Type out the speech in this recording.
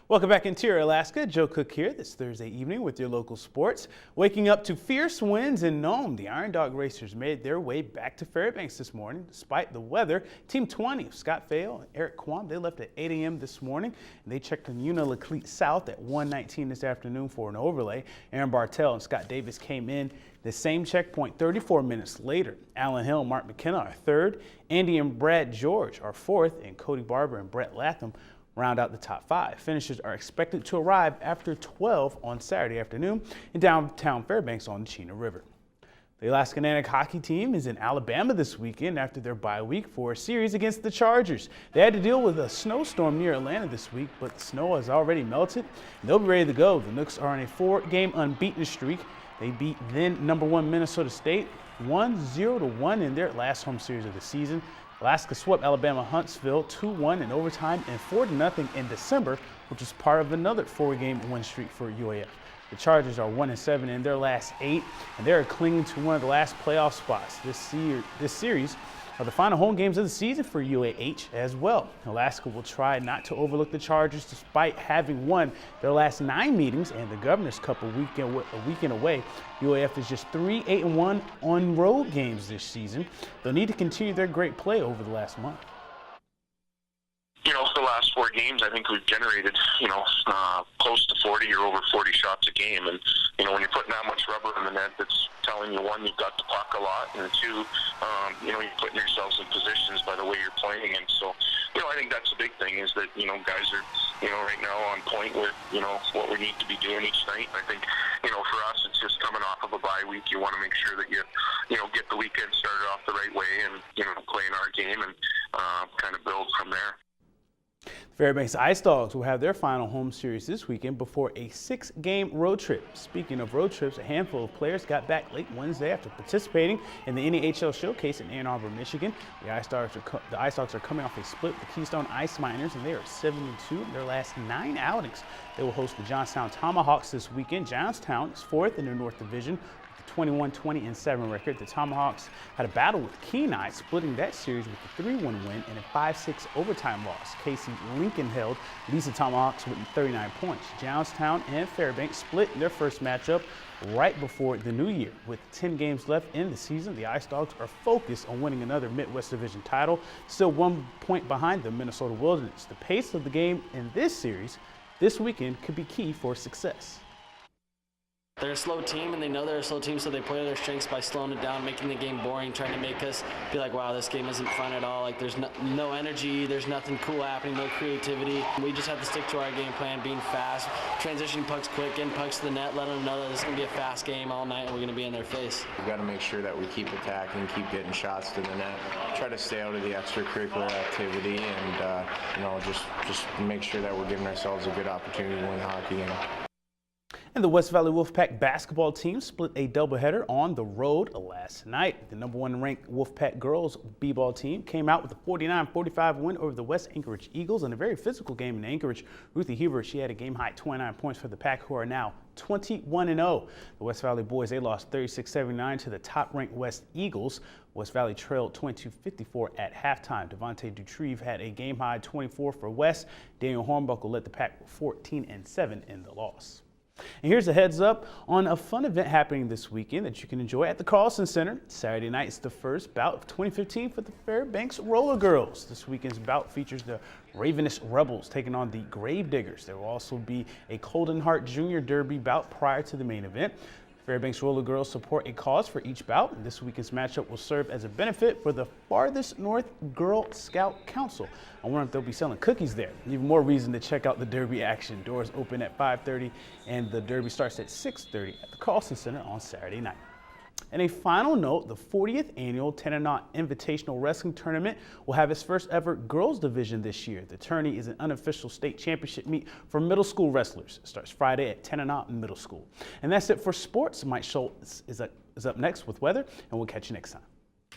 Welcome back, Interior Alaska. Joe Cook here this Thursday evening with your local sports. Waking up to fierce winds in Nome, the Iron Dog Racers made their way back to Fairbanks this morning despite the weather. Team 20 of Scott Fail and Eric Quam, they left at 8 a.m. this morning, and they checked in Unalakleet South at 1:19 this afternoon for an overlay. Aaron Bartell and Scott Davis came in the same checkpoint 34 minutes later. Alan Hill and Mark McKenna are third. Andy and Brad George are fourth, and Cody Barber and Brett Latham round out the top five. Finishers are expected to arrive after 12 on Saturday afternoon in downtown Fairbanks on the Chena River. The Alaska Natick hockey team is in Alabama this weekend after their bye week for a series against the Chargers. They had to deal with a snowstorm near Atlanta this week, but the snow has already melted and they'll be ready to go. The Nooks are on a 4-game unbeaten streak. They beat then #1 Minnesota State 1-0 in their last home series of the season. Alaska swept Alabama Huntsville 2-1 in overtime and 4-0 in December, which is part of another 4-game win streak for UAF. The Chargers are 1-7 in their last 8, and they're clinging to one of the last playoff spots. This series are the final home games of the season for UAH as well. Alaska will try not to overlook the Chargers despite having won their last 9 meetings and the Governor's Cup a weekend away. UAF is just 3-8-1 on road games this season. They'll need to continue their great play over the last month. The last 4 games, I think we've generated, close to 40 or over 40 shots a game. And, when you're putting that much rubber in the net, that's telling you, one, you've got the puck a lot, and two, you're putting yourselves in positions by the way you're playing. And so, I think that's the big thing is that, guys are, right now on point with, what we need to be doing each night. And I think, for us, it's just coming off of a bye week. You want to make sure that you, get the weekend started off the right way and, playing our game and kind of build from there. Fairbanks Ice Dogs will have their final home series this weekend before a 6-game road trip. Speaking of road trips, a handful of players got back late Wednesday after participating in the NEHL Showcase in Ann Arbor, Michigan. The Ice Dogs are coming off a split with the Keystone Ice Miners, and they are 7-2 in their last 9 outings. They will host the Johnstown Tomahawks this weekend. Johnstown is 4th in their North Division. 21-20-7 record. The Tomahawks had a battle with Kenai, splitting that series with a 3-1 win and a 5-6 overtime loss. Casey Lincoln held leads the Tomahawks with 39 points. Johnstown and Fairbanks split their first matchup right before the new year. With 10 games left in the season, the Ice Dogs are focused on winning another Midwest Division title, still 1 point behind the Minnesota Wilderness. The pace of the game in this series this weekend could be key for success. They're a slow team, and they know they're a slow team, so they play to their strengths by slowing it down, making the game boring, trying to make us be like, wow, this game isn't fun at all. Like, there's no energy, there's nothing cool happening, no creativity. We just have to stick to our game plan, being fast, transitioning pucks quick, getting pucks to the net, letting them know that it's going to be a fast game all night, and we're going to be in their face. We've got to make sure that we keep attacking, keep getting shots to the net, try to stay out of the extracurricular activity, and just make sure that we're giving ourselves a good opportunity to win a hockey game. And the West Valley Wolfpack basketball team split a doubleheader on the road last night. The #1 ranked Wolfpack girls b-ball team came out with a 49-45 win over the West Anchorage Eagles in a very physical game in Anchorage. Ruthie Hebert, she had a game-high 29 points for the Pack, who are now 21-0. The West Valley boys, they lost 36-79 to the top-ranked West Eagles. West Valley trailed 22-54 at halftime. Devontae Dutrieve had a game-high 24 for West. Daniel Hornbuckle led the Pack with 14-7 in the loss. And here's a heads up on a fun event happening this weekend that you can enjoy at the Carlson Center. Saturday night is the first bout of 2015 for the Fairbanks Roller Girls. This weekend's bout features the Ravenous Rebels taking on the Grave Diggers. There will also be a Colden Hart Junior Derby bout prior to the main event. Fairbanks Roller Girls support a cause for each bout, and this weekend's matchup will serve as a benefit for the Farthest North Girl Scout Council. I wonder if they'll be selling cookies there. Even more reason to check out the Derby action. Doors open at 5:30, and the Derby starts at 6:30 at the Carlson Center on Saturday night. And a final note, the 40th annual Tanana Invitational Wrestling Tournament will have its first ever girls division this year. The tourney is an unofficial state championship meet for middle school wrestlers. It starts Friday at Tanana Middle School. And that's it for sports. Mike Schultz is up next with weather, and we'll catch you next time.